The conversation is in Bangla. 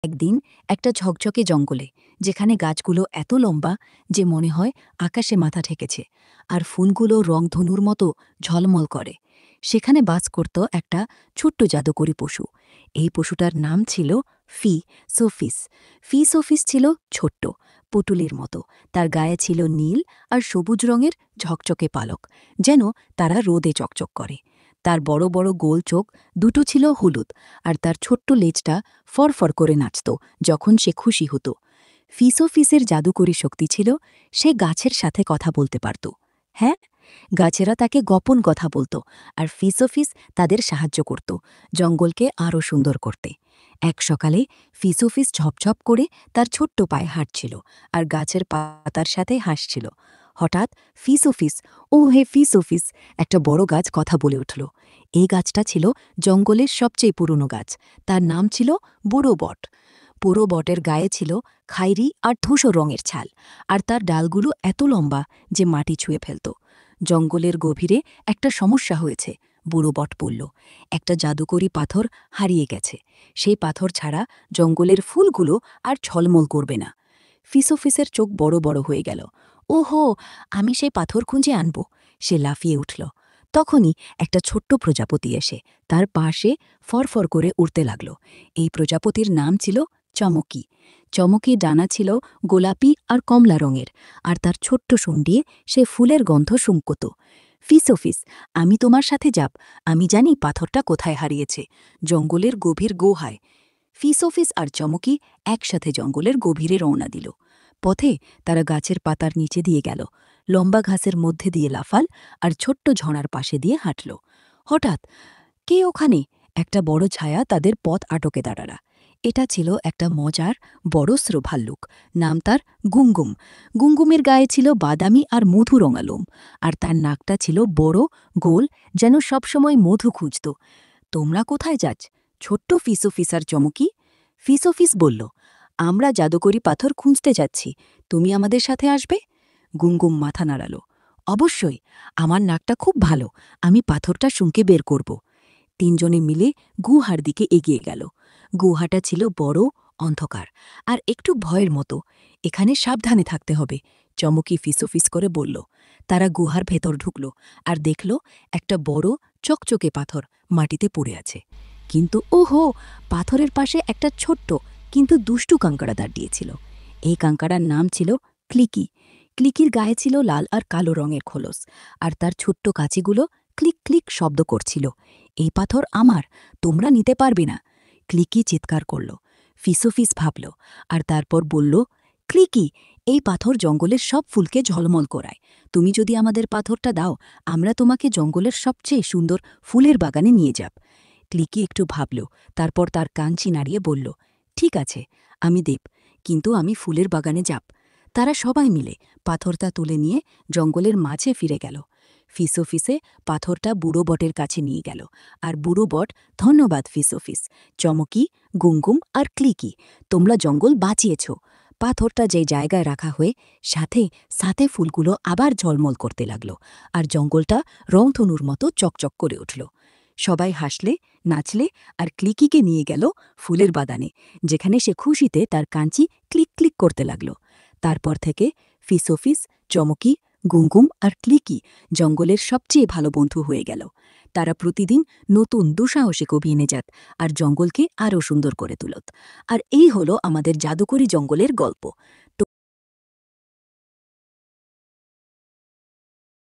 একদিন একটা ঝকঝকে জঙ্গলে, যেখানে গাছগুলো এত লম্বা যে মনে হয় আকাশে মাথা ঠেকেছে, আর ফুলগুলো রংধনুর মতো ঝলমল করে, সেখানে বাস করত একটা ছোট্ট জাদুকরী পশু। এই পশুটার নাম ছিল ফি সোফিস। ফি সোফিস ছিল ছোট্ট পুটুলির মতো। তার গায়ে ছিল নীল আর সবুজ রঙের ঝকঝকে পালক, যেন তারা রোদে চকচক করে। তার বড় বড় গোল চোখ দুটো ছিল হলুদ, আর তার ছোট্ট লেজটা ফরফর করে নাচত যখন সে খুশি হতো। ফিসোফিসের জাদুকরী শক্তি ছিল, সে গাছের সাথে কথা বলতে পারত। হ্যাঁ, গাছেরা তাকে গোপন কথা বলত, আর ফিসোফিস তাদের সাহায্য করত জঙ্গলকে আরও সুন্দর করতে। এক সকালে ফিসোফিস ঝপঝপ করে তার ছোট্ট পায়ে হাঁটছিল, আর গাছের পাতার সাথে হাসছিল। হঠাৎ ফিসোফিস, ও হে ফিসোফিস, একটা বড় গাছ কথা বলে উঠল। এই গাছটা ছিল জঙ্গলের সবচেয়ে পুরনো গাছ। তার নাম ছিল বুড়ো বট। পুরো বটের গায়ে ছিল খাইরি আর ধূসর রঙের ছাল, আর তার ডালগুলো এত লম্বা যে মাটি ছুঁয়ে ফেলত। জঙ্গলের গভীরে একটা সমস্যা হয়েছে, বুড়ো বট বলল। একটা জাদুকরী পাথর হারিয়ে গেছে। সেই পাথর ছাড়া জঙ্গলের ফুলগুলো আর ঝলমল করবে না। ফিসোফিসের চোখ বড় বড় হয়ে গেল। ওহো, আমি সেই পাথর খুঁজে আনব। সে লাফিয়ে উঠল। তখনই একটা ছোট্ট প্রজাপতি এসে তার পাশে ফরফর করে উড়তে লাগল। এই প্রজাপতির নাম ছিল চমকি। চমকি ডানা ছিল গোলাপি আর কমলা রঙের, আর তার ছোট্ট শুঁড় দিয়ে সে ফুলের গন্ধ শুঁকত। ফিসোফিস, আমি তোমার সাথে যাব। আমি জানি পাথরটা কোথায় হারিয়েছে, জঙ্গলের গভীর গুহায়। ফিসোফিস আর চমকি একসাথে জঙ্গলের গভীরে রওনা দিল। পথে তারা গাছের পাতার নিচে দিয়ে গেল, লম্বা ঘাসের মধ্যে দিয়ে লাফাল, আর ছোট্ট ঝর্ণার পাশে দিয়ে হাঁটল। হঠাৎ, কে ওখানে? একটা বড় ছায়া তাদের পথ আটকে দাঁড়ালা। এটা ছিল একটা মজার বড় ভাল্লুক। নাম তার গুঙ্গুম। গুঙ্গুমের গায়ে ছিল বাদামি আর মধু রঙা লোম, আর তার নাকটা ছিল বড়, গোল, যেন সবসময় মধু খুঁজত। তোমরা কোথায় যাচ্ছ, ছোট্ট ফিসোফিসার চমকি? ফিসোফিস বলল, আমরা জাদুকরি পাথর খুঁজতে যাচ্ছি। তুমি আমাদের সাথে আসবে? গুঙ্গুম মাথা নাড়াল। অবশ্যই, আমার নাকটা খুব ভালো, আমি পাথরটা শুঁকে বের করব। তিনজনে মিলে গুহার দিকে এগিয়ে গেল। গুহাটা ছিল বড়, অন্ধকার, আর একটু ভয়ের মতো। এখানে সাবধানে থাকতে হবে, চমকি ফিসোফিস করে বলল। তারা গুহার ভেতর ঢুকল, আর দেখল একটা বড় চকচকে পাথর মাটিতে পড়ে আছে। কিন্তু ওহো, পাথরের পাশে একটা ছোট্ট কিন্তু দুষ্টু কাঙ্কাড়া দাঁড়িয়েছিল। এই কাঙ্কাড়ার নাম ছিল ক্লিকি। ক্লিকির গায়ে ছিল লাল আর কালো রঙের খোলস, আর তার ছোট্ট কাঁচিগুলো ক্লিক ক্লিক শব্দ করছিল। এই পাথর আমার, তোমরা নিতে পারবে না। ক্লিকি চিৎকার করল। ফিসোফিস ভাবল, আর তারপর বলল, ক্লিকি, এই পাথর জঙ্গলের সব ফুলকে ঝলমল করায়। তুমি যদি আমাদের পাথরটা দাও, আমরা তোমাকে জঙ্গলের সবচেয়ে সুন্দর ফুলের বাগানে নিয়ে যাব। ক্লিকি একটু ভাবল, তারপর তার কাঞ্চি নাড়িয়ে বলল, ঠিক আছে, আমি দেব, কিন্তু আমি ফুলের বাগানে যাব। তারা সবাই মিলে পাথরটা তুলে নিয়ে জঙ্গলের মাঝে ফিরে গেল। ফিসোফিসে পাথরটা বুড়ো বটের কাছে নিয়ে গেল, আর বুড়ো বট, ধন্যবাদ ফিসোফিস, চমকি, গুঙ্গুম আর ক্লিকি, তোমরা জঙ্গল বাঁচিয়েছ। পাথরটা যে জায়গায় রাখা হয়ে সাথে সাথে ফুলগুলো আবার ঝলমল করতে লাগল, আর জঙ্গলটা রংধনুর মতো চকচক করে উঠল। সবাই হাসলে, নাচলে, আর ক্লিকিকে নিয়ে গেল ফুলের বাগানে, যেখানে সে খুশিতে তার কাঞ্চি ক্লিক ক্লিক করতে লাগল। তারপর থেকে ফিসোফিস, চমকি, গুঙ্গুম আর ক্লিকি জঙ্গলের সবচেয়ে ভালো বন্ধু হয়ে গেল। তারা প্রতিদিন নতুন দুঃসাহসিক অভিযানে যাত, আর জঙ্গলকে আরও সুন্দর করে তুলত। আর এই হলো আমাদের জাদুকরী জঙ্গলের গল্প।